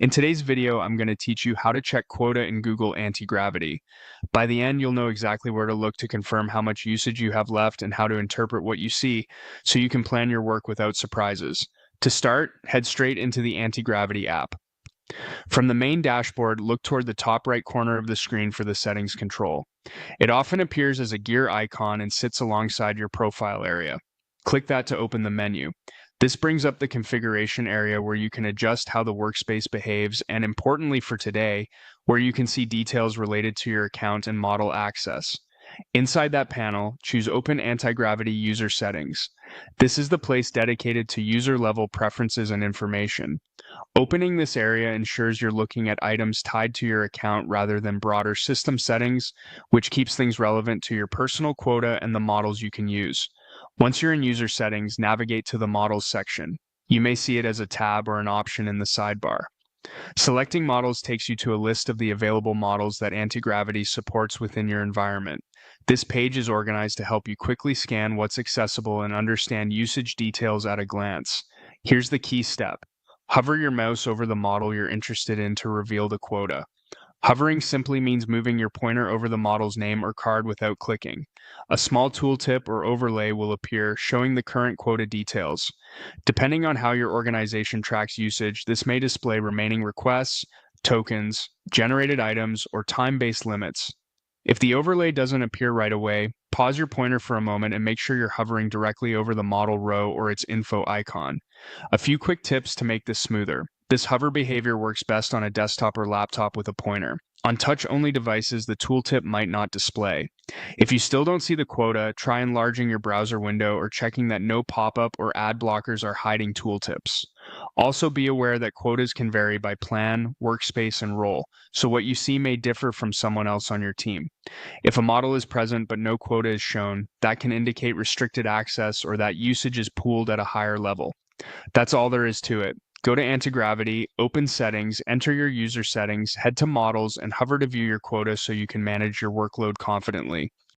In today's video, I'm going to teach you how to check quota in Google Antigravity. By the end, you'll know exactly where to look to confirm how much usage you have left and how to interpret what you see so you can plan your work without surprises. To start, head straight into the Antigravity app. From the main dashboard, look toward the top right corner of the screen for the settings control. It often appears as a gear icon and sits alongside your profile area. Click that to open the menu. This brings up the configuration area where you can adjust how the workspace behaves, and importantly for today, where you can see details related to your account and model access. Inside that panel, choose Open Anti-Gravity User Settings. This is the place dedicated to user-level preferences and information. Opening this area ensures you're looking at items tied to your account rather than broader system settings, which keeps things relevant to your personal quota and the models you can use. Once you're in User Settings, navigate to the Models section. You may see it as a tab or an option in the sidebar. Selecting models takes you to a list of the available models that Antigravity supports within your environment. This page is organized to help you quickly scan what's accessible and understand usage details at a glance. Here's the key step. Hover your mouse over the model you're interested in to reveal the quota. Hovering simply means moving your pointer over the model's name or card without clicking. A small tooltip or overlay will appear, showing the current quota details. Depending on how your organization tracks usage, this may display remaining requests, tokens, generated items, or time-based limits. If the overlay doesn't appear right away, pause your pointer for a moment and make sure you're hovering directly over the model row or its info icon. A few quick tips to make this smoother. This hover behavior works best on a desktop or laptop with a pointer. On touch-only devices, the tooltip might not display. If you still don't see the quota, try enlarging your browser window or checking that no pop-up or ad blockers are hiding tooltips. Also be aware that quotas can vary by plan, workspace, and role, so what you see may differ from someone else on your team. If a model is present but no quota is shown, that can indicate restricted access or that usage is pooled at a higher level. That's all there is to it. Go to Antigravity, open Settings, enter your user settings, head to Models, and hover to view your quota so you can manage your workload confidently.